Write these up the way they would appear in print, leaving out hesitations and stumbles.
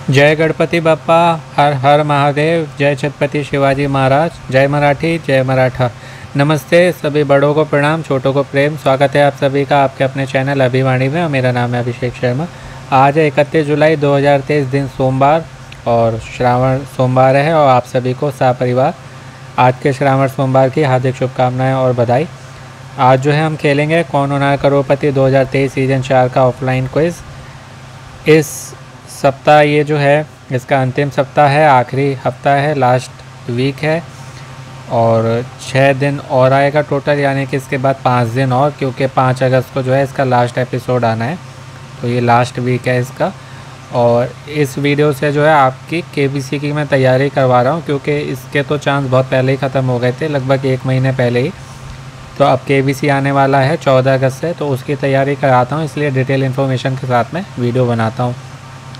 जय गणपति बाप्पा। हर हर महादेव। जय छत्रपति शिवाजी महाराज। जय मराठी, जय मराठा। नमस्ते, सभी बड़ों को प्रणाम, छोटों को प्रेम। स्वागत है आप सभी का आपके अपने चैनल अभिवाणी में और मेरा नाम है अभिषेक शर्मा। आज है 31 जुलाई 2023, दिन सोमवार और श्रावण सोमवार है और आप सभी को सपरिवार आज के श्रावण सोमवार की हार्दिक शुभकामनाएं और बधाई। आज जो है हम खेलेंगे कौन होना है करोड़पति 2023 सीजन 4 का ऑफलाइन क्विज़। इस सप्ताह ये जो है इसका अंतिम सप्ताह है, आखिरी हफ्ता है, लास्ट वीक है और 6 दिन और आएगा टोटल, यानी कि इसके बाद 5 दिन और, क्योंकि 5 अगस्त को जो है इसका लास्ट एपिसोड आना है। तो ये लास्ट वीक है इसका। और इस वीडियो से जो है आपकी केबीसी की मैं तैयारी करवा रहा हूँ, क्योंकि इसके तो चांस बहुत पहले ही ख़त्म हो गए थे, लगभग 1 महीने पहले ही। तो अब केबीसी आने वाला है 14 अगस्त से, तो उसकी तैयारी कराता हूँ, इसलिए डिटेल इन्फॉर्मेशन के साथ में वीडियो बनाता हूँ।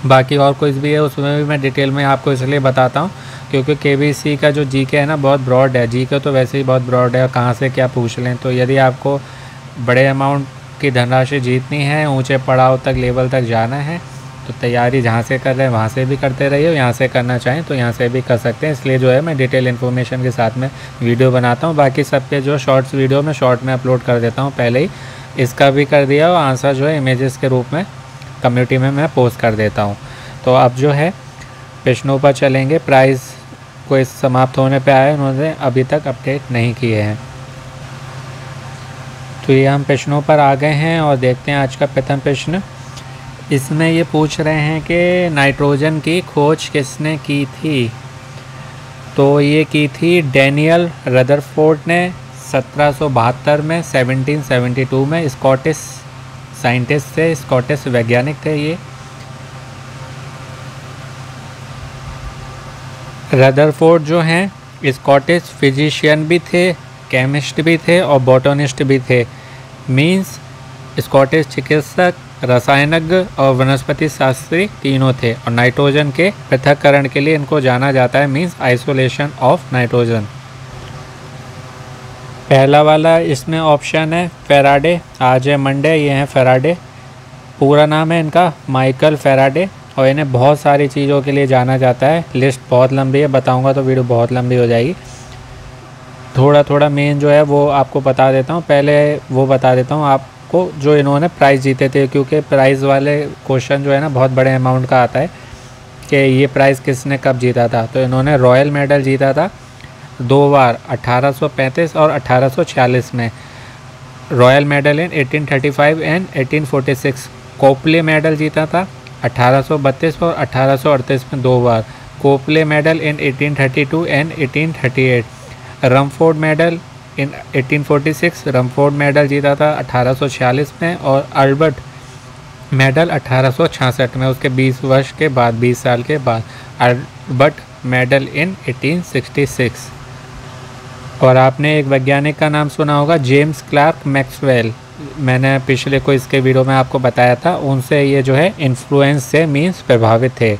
बाकी और कुछ भी है उसमें भी मैं डिटेल में आपको इसलिए बताता हूँ क्योंकि केबीसी का जो जीके है ना बहुत ब्रॉड है। जीके तो वैसे ही बहुत ब्रॉड है, कहाँ से क्या पूछ लें। तो यदि आपको बड़े अमाउंट की धनराशि जीतनी है, ऊंचे पड़ाव तक, लेवल तक जाना है, तो तैयारी जहाँ से कर रहे हैं वहाँ से भी करते रहिए, यहाँ से करना चाहें तो यहाँ से भी कर सकते हैं। इसलिए जो है मैं डिटेल इन्फॉर्मेशन के साथ में वीडियो बनाता हूँ। बाकी सबके जो शॉर्ट्स वीडियो मैं शॉर्ट में अपलोड कर देता हूँ, पहले ही इसका भी कर दिया और आंसर जो है इमेजेस के रूप में कम्युनिटी में मैं पोस्ट कर देता हूँ। तो अब जो है प्रश्नों पर चलेंगे। प्राइस को इस समाप्त होने पे आए, उन्होंने अभी तक अपडेट नहीं किए हैं। तो ये हम प्रश्नों पर आ गए हैं और देखते हैं आज का प्रथम प्रश्न। इसमें ये पूछ रहे हैं कि नाइट्रोजन की खोज किसने की थी। तो ये की थी डैनियल रदरफोर्ड ने 1772 में, 1772 में। स्कॉटिश साइंटिस्ट थे, स्कॉटिश वैज्ञानिक थे ये। रदरफोर्ड जो हैं स्कॉटिश फिजिशियन भी थे, केमिस्ट भी थे और बॉटनिस्ट भी थे। मींस स्कॉटिश चिकित्सक, रसायनज्ञ और वनस्पति शास्त्री तीनों थे। और नाइट्रोजन के पृथक्करण के लिए इनको जाना जाता है, मींस आइसोलेशन ऑफ नाइट्रोजन। पहला वाला इसमें ऑप्शन है फैराडे। आज है मंडे, ये हैं फैराडे। पूरा नाम है इनका माइकल फैराडे और इन्हें बहुत सारी चीज़ों के लिए जाना जाता है। लिस्ट बहुत लंबी है, बताऊंगा तो वीडियो बहुत लंबी हो जाएगी। थोड़ा थोड़ा मेन जो है वो आपको बता देता हूँ। पहले वो बता देता हूँ आपको जो इन्होंने प्राइज़ जीते थे, क्योंकि प्राइज़ वाले क्वेश्चन जो है ना बहुत बड़े अमाउंट का आता है कि ये प्राइज़ किसने कब जीता था। तो इन्होंने रॉयल मेडल जीता था 2 बार, 1835 और 1846 में। Royal medal in 1835 and 1846। Copley medal जीता था 1832 और 1838 में 2 बार। Copley medal in 1832 and 1838। Rumford medal in 1846, Rumford medal जीता था 1846 में। और अल्बर्ट मेडल 1866 में, उसके 20 वर्ष के बाद, 20 साल के बाद। Albert medal in 1866। और आपने एक वैज्ञानिक का नाम सुना होगा, जेम्स क्लार्क मैक्सवेल। मैंने पिछले को इसके वीडियो में आपको बताया था, उनसे ये जो है इन्फ्लुएंस से, मीन्स प्रभावित थे।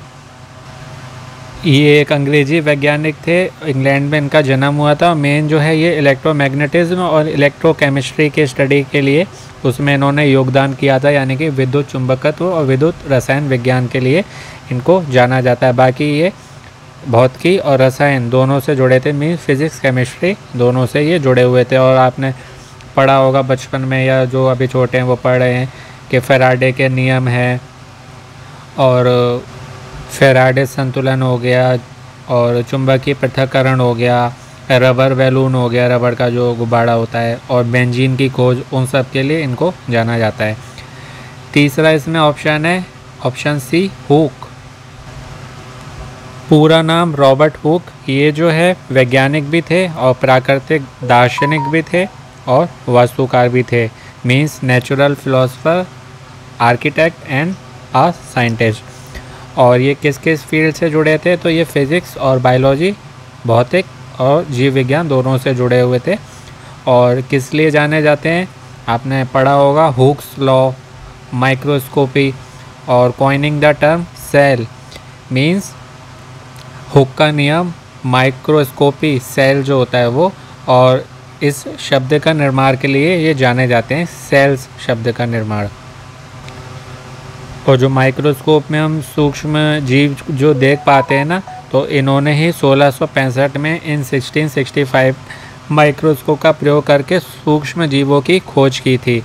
ये एक अंग्रेजी वैज्ञानिक थे, इंग्लैंड में इनका जन्म हुआ था। मेन जो है ये इलेक्ट्रोमैग्नेटिज्म और इलेक्ट्रोकेमिस्ट्री के स्टडी के लिए उसमें इन्होंने योगदान किया था, यानी कि विद्युत चुंबकत्व और विद्युत रसायन विज्ञान के लिए इनको जाना जाता है। बाकी ये भौतिकी और रसायन दोनों से जुड़े थे, मीन्स फिजिक्स केमिस्ट्री दोनों से ये जुड़े हुए थे। और आपने पढ़ा होगा बचपन में, या जो अभी छोटे हैं वो पढ़ रहे हैं कि फैराडे के नियम है और फैराडे संतुलन हो गया और चुंबकीय पृथक्करण हो गया, रबर बैलून हो गया, रबर का जो गुब्बारा होता है, और बेंजीन की खोज, उन सब के लिए इनको जाना जाता है। तीसरा इसमें ऑप्शन है ऑप्शन सी, हुक। पूरा नाम रॉबर्ट हुक। ये जो है वैज्ञानिक भी थे और प्राकृतिक दार्शनिक भी थे और वास्तुकार भी थे, means natural philosopher, architect and a scientist. और ये किस किस फील्ड से जुड़े थे, तो ये फिज़िक्स और बायोलॉजी, भौतिक और जीव विज्ञान दोनों से जुड़े हुए थे। और किस लिए जाने जाते हैं, आपने पढ़ा होगा हुक्स लॉ, माइक्रोस्कोपी और coining the term cell. Means Hooke का नियम, माइक्रोस्कोपी, सेल जो होता है वो, और इस शब्द का निर्माण के लिए ये जाने जाते हैं, सेल्स शब्द का निर्माण। और जो माइक्रोस्कोप में हम सूक्ष्म जीव जो देख पाते हैं ना, तो इन्होंने ही 1665 में इन 1665 माइक्रोस्कोप का प्रयोग करके सूक्ष्म जीवों की खोज की थी,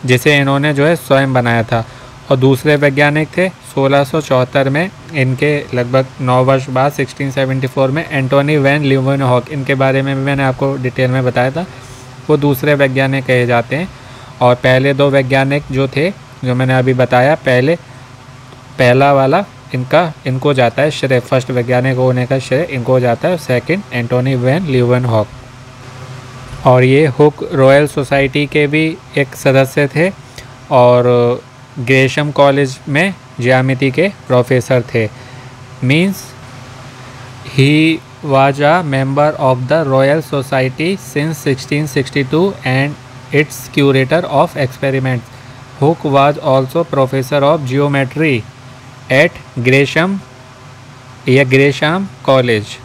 जिसे इन्होंने जो है स्वयं बनाया था। और दूसरे वैज्ञानिक थे 1674 में, इनके लगभग 9 वर्ष बाद 1674 में एंटोनी वैन लीeuwenhoek, इनके बारे में भी मैंने आपको डिटेल में बताया था, वो दूसरे वैज्ञानिक कहे जाते हैं। और पहले 2 वैज्ञानिक जो थे, जो मैंने अभी बताया, पहला वाला इनको जाता है श्रेय, फर्स्ट वैज्ञानिक होने का श्रेय इनको जाता है, सेकंड एंटोनी वैन लीeuwenhoek। और ये हुक रॉयल सोसाइटी के भी एक सदस्य थे और ग्रेशम कॉलेज में ज्यामिति के प्रोफेसर थे। Means he was a member of the Royal Society since 1662 and its curator of experiments. Hooke was also professor of geometry at Gresham College।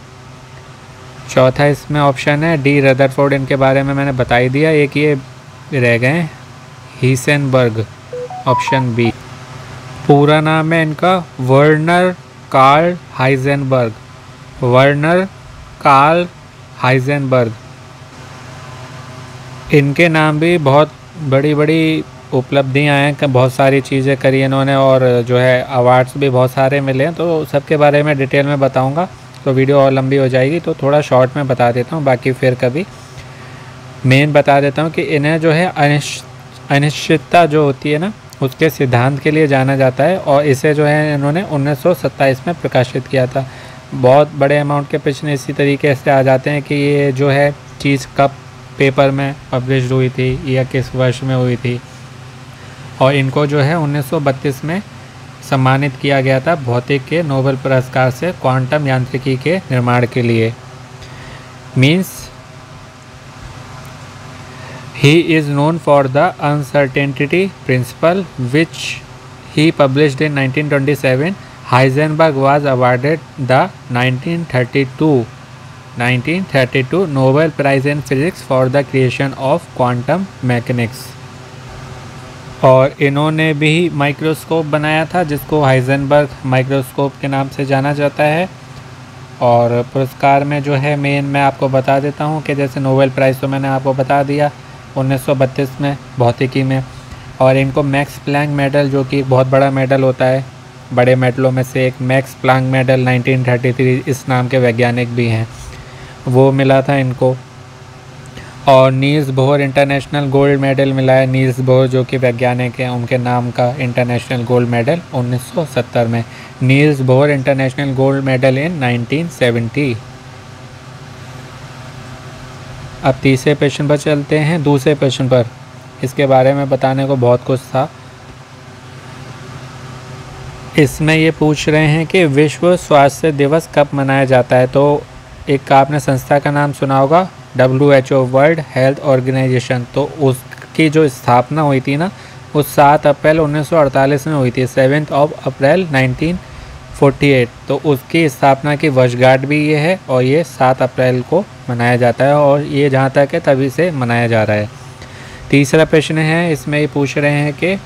चौथा इसमें ऑप्शन है डी रदरफोर्ड, इनके बारे में मैंने बता ही दिया। एक ये रह गए हीसेनबर्ग, ऑप्शन बी। पूरा नाम है इनका Werner Karl Heisenberg, Werner Karl Heisenberg. इनके नाम भी बहुत बड़ी बड़ी उपलब्धियां हैं, बहुत सारी चीज़ें करी इन्होंने और जो है अवार्ड्स भी बहुत सारे मिले हैं। तो सबके बारे में डिटेल में बताऊंगा तो वीडियो और लंबी हो जाएगी, तो थोड़ा शॉर्ट में बता देता हूँ, बाकी फिर कभी मेन बता देता हूँ कि इन्हें जो है अनिश्चितता जो होती है ना, उसके सिद्धांत के लिए जाना जाता है। और इसे जो है इन्होंने 1927 में प्रकाशित किया था। बहुत बड़े अमाउंट के प्रश्न इसी तरीके से आ जाते हैं कि ये जो है चीज़ कब पेपर में पब्लिश हुई थी या किस वर्ष में हुई थी। और इनको जो है 1932 में सम्मानित किया गया था भौतिक के नोबेल पुरस्कार से क्वांटम यांत्रिकी के निर्माण के लिए। Means he is known for the uncertainty principle which he published in 1927। Heisenberg was awarded the 1932 Nobel Prize in Physics for the creation of quantum mechanics। और इन्होंने भी माइक्रोस्कोप बनाया था जिसको हाइजेनबर्ग माइक्रोस्कोप के नाम से जाना जाता है। और पुरस्कार में जो है मेन मैं आपको बता देता हूँ कि जैसे नोबेल प्राइज़ तो मैंने आपको बता दिया 1932 में भौतिकी में। और इनको मैक्स प्लैंक मेडल, जो कि बहुत बड़ा मेडल होता है, बड़े मेडलों में से एक मैक्स प्लैंक मेडल 1933, इस नाम के वैज्ञानिक भी हैं, वो मिला था इनको। और Niels Bohr international gold medal मिला है। नील्स बोहर जो कि वैज्ञानिक हैं, उनके नाम का इंटरनेशनल गोल्ड मेडल 1970 में। Niels Bohr international gold medal in 1970। अब तीसरे क्वेश्चन पर चलते हैं। दूसरे क्वेश्चन पर इसके बारे में बताने को बहुत कुछ था। इसमें ये पूछ रहे हैं कि विश्व स्वास्थ्य दिवस कब मनाया जाता है। तो एक आपने संस्था का नाम सुना होगा, WHO वर्ल्ड हेल्थ ऑर्गेनाइजेशन। तो उसकी जो स्थापना हुई थी ना, वो 7 अप्रैल 1948 में हुई थी, 7 अप्रैल 1948। तो उसकी स्थापना की वर्षगांठ भी ये है और ये 7 अप्रैल को मनाया जाता है और ये जहाँ तक है तभी से मनाया जा रहा है। तीसरा प्रश्न है, इसमें ये पूछ रहे हैं कि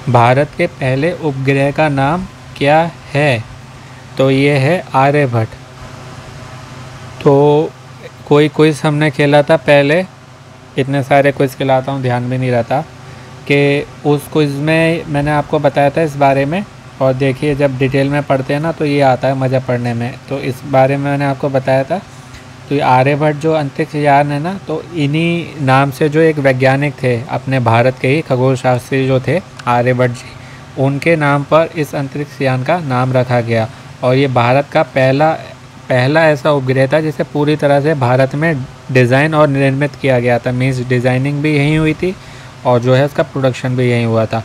भारत के पहले उपग्रह का नाम क्या है। तो ये है आर्यभट्ट। तो कोई क्विज़ हमने खेला था पहले, इतने सारे क्विज़ खिलाता हूँ ध्यान भी नहीं रहता, कि उस क्विज़ में मैंने आपको बताया था इस बारे में। और देखिए जब डिटेल में पढ़ते हैं ना तो ये आता है मज़ा पढ़ने में। तो इस बारे में मैंने आपको बताया था। तो ये आर्यभट्ट जो अंतरिक्ष यान है ना, तो इन्हीं नाम से जो एक वैज्ञानिक थे अपने भारत के ही खगोल शास्त्री जो थे आर्यभट्ट जी, उनके नाम पर इस अंतरिक्ष यान का नाम रखा गया। और ये भारत का पहला ऐसा उपग्रह था जिसे पूरी तरह से भारत में डिज़ाइन और निर्मित किया गया था। मीन्स डिज़ाइनिंग भी यहीं हुई थी और जो है उसका प्रोडक्शन भी यहीं हुआ था।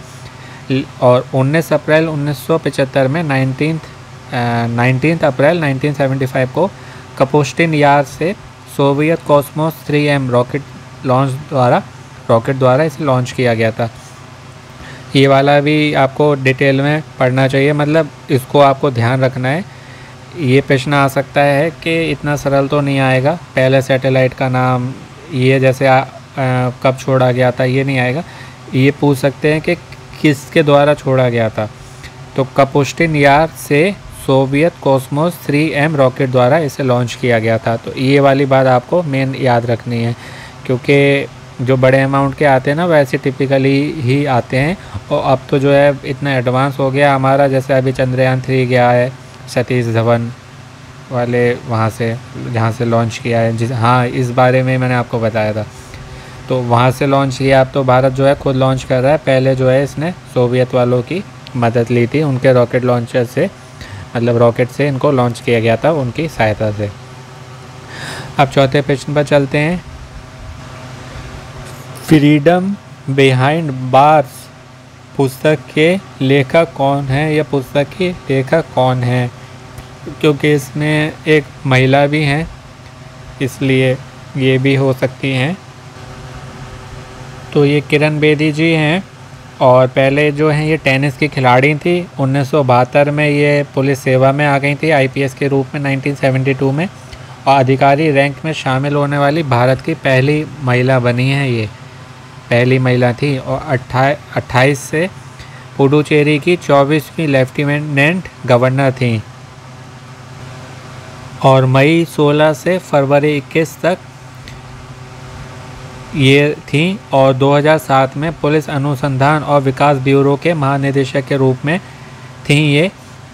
और 19 अप्रैल 1975 में 19 अप्रैल 1975 को कपुस्टिन यार से सोवियत कॉस्मोस 3M रॉकेट द्वारा इसे लॉन्च किया गया था। ये वाला भी आपको डिटेल में पढ़ना चाहिए, मतलब इसको आपको ध्यान रखना है। ये प्रश्न आ सकता है कि इतना सरल तो नहीं आएगा, पहले सैटेलाइट का नाम ये जैसे कब छोड़ा गया था, ये नहीं आएगा। ये पूछ सकते हैं कि किसके द्वारा छोड़ा गया था? तो कपुस्टिन यार से सोवियत कॉस्मोस 3M रॉकेट द्वारा इसे लॉन्च किया गया था। तो ये वाली बात आपको मेन याद रखनी है, क्योंकि जो बड़े अमाउंट के आते हैं ना वैसे टिपिकली ही आते हैं। और अब तो जो है इतना एडवांस हो गया हमारा, जैसे अभी चंद्रयान 3 गया है सतीश धवन वाले वहाँ से, जहाँ से लॉन्च किया है, हाँ इस बारे में मैंने आपको बताया था। तो वहाँ से लॉन्च किया। अब तो भारत जो है खुद लॉन्च कर रहा है। पहले जो है इसने सोवियत वालों की मदद ली थी, उनके रॉकेट लॉन्चर से, मतलब रॉकेट से इनको लॉन्च किया गया था उनकी सहायता से। अब चौथे प्रश्न पर चलते हैं। फ्रीडम बिहाइंड बार्स पुस्तक के लेखक कौन है? यह पुस्तक की लेखक कौन है? क्योंकि इसमें एक महिला भी हैं, इसलिए ये भी हो सकती हैं। तो ये किरण बेदी जी हैं, और पहले जो हैं ये टेनिस की खिलाड़ी थी। 1972 में ये पुलिस सेवा में आ गई थी आईपीएस के रूप में 1972 में, और अधिकारी रैंक में शामिल होने वाली भारत की पहली महिला बनी है। ये पहली महिला थी। और 28 से पुडुचेरी की 24वीं लेफ्टिनेंट गवर्नर थी, और मई 16 से फरवरी 21 तक ये थी। और 2007 में पुलिस अनुसंधान और विकास ब्यूरो के महानिदेशक के रूप में थी। ये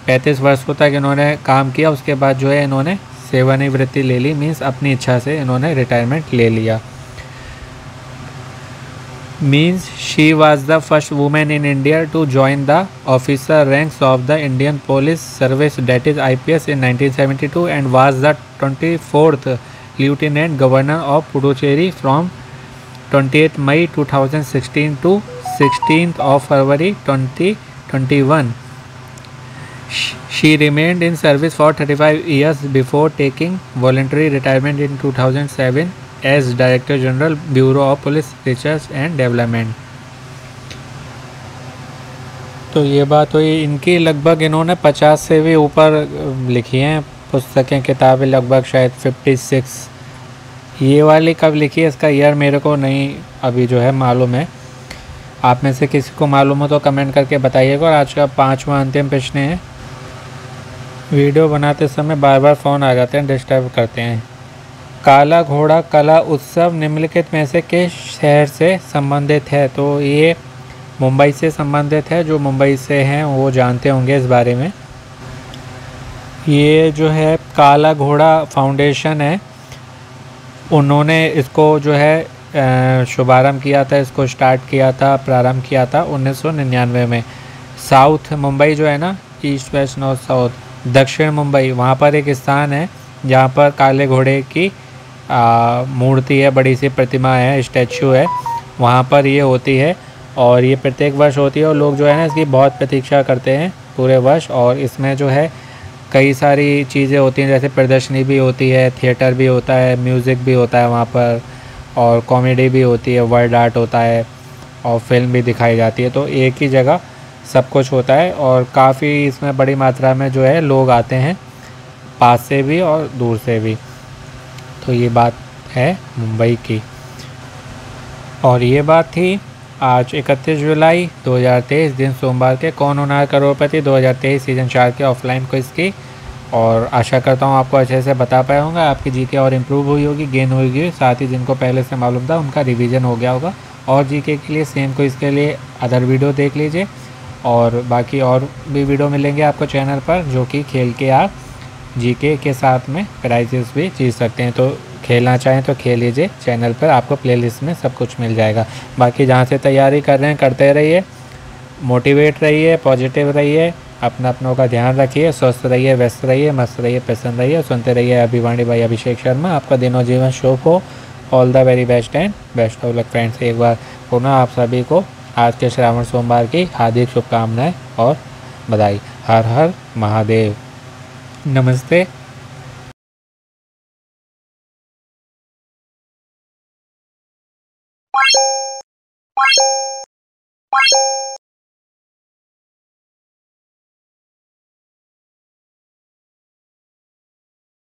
35 वर्षों तक इन्होंने काम किया। उसके बाद जो है इन्होंने सेवानिवृत्ति ले ली, मीन्स अपनी इच्छा से इन्होंने रिटायरमेंट ले लिया। Means she was the first women in India to join the officer ranks of the Indian police service, that is IPS in 1972, and was the 24th lieutenant governor of Puducherry from 28 May 2016 to 16th of February 2021. She remained in service for 35 years before taking voluntary retirement in 2007 as Director General, Bureau of Police Research and Development. तो ये बात हुई इनकी। लगभग इन्होंने 50 से भी ऊपर लिखी हैं पुस्तकें, किताबें, लगभग शायद 56। ये वाली कब लिखी है इसका ईयर मेरे को नहीं अभी जो है मालूम है। आप में से किसी को मालूम हो तो कमेंट करके बताइएगा। और आज का 5वां अंतिम प्रश्न है। वीडियो बनाते समय बार बार फ़ोन आ जाते हैं, डिस्टर्ब करते हैं। काला घोड़ा कला उत्सव निम्नलिखित में से किस शहर से संबंधित है? तो ये मुंबई से संबंधित है। जो मुंबई से हैं वो जानते होंगे इस बारे में। ये जो है काला घोड़ा फाउंडेशन है, उन्होंने इसको जो है शुभारंभ किया था, इसको स्टार्ट किया था, प्रारंभ किया था 1999 में। साउथ मुंबई जो है ना, ईस्ट वेस्ट नॉर्थ साउथ, दक्षिण मुंबई, वहाँ पर एक स्थान है जहाँ पर काले घोड़े की मूर्ति है, बड़ी सी प्रतिमा है, स्टैचू है, वहाँ पर ये होती है। और ये प्रत्येक वर्ष होती है, और लोग जो है ना इसकी बहुत प्रतीक्षा करते हैं पूरे वर्ष। और इसमें जो है कई सारी चीज़ें होती हैं, जैसे प्रदर्शनी भी होती है, थिएटर भी होता है, म्यूज़िक भी होता है वहाँ पर, और कॉमेडी भी होती है, वर्ड आर्ट होता है, और फिल्म भी दिखाई जाती है। तो एक ही जगह सब कुछ होता है, और काफ़ी इसमें बड़ी मात्रा में जो है लोग आते हैं, पास से भी और दूर से भी। तो ये बात है मुंबई की। और ये बात थी आज 31 जुलाई 2023 दिन सोमवार के कौन होना है करोड़पति 2023 सीज़न 4 के ऑफलाइन क्विज की। और आशा करता हूँ आपको अच्छे से बता पाया होगा, आपकी जीके और इम्प्रूव हुई होगी, गेन हुई होगी। साथ ही जिनको पहले से मालूम था उनका रिवीजन हो गया होगा। और जीके के लिए सेम क्विज के लिए अदर वीडियो देख लीजिए। और बाकी और भी वीडियो मिलेंगे आपको चैनल पर, जो कि खेल के आप जीके के साथ में प्राइजेस भी जीत सकते हैं। तो खेलना चाहें तो खेल लीजिए, चैनल पर आपको प्लेलिस्ट में सब कुछ मिल जाएगा। बाकी जहाँ से तैयारी कर रहे हैं करते रहिए, मोटिवेट रहिए, पॉजिटिव रहिए, अपनों का ध्यान रखिए, स्वस्थ रहिए, व्यस्त रहिए, मस्त रहिए, प्रसन्न रहिए। सुनते रहिए अभिवाणी भाई अभिषेक शर्मा। आपका दिनों जीवन शुभ हो। All the very best and best of luck friends. एक बार पुनः आप सभी को आज के श्रावण सोमवार की हार्दिक शुभकामनाएं और बधाई। हर हर महादेव। नमस्ते।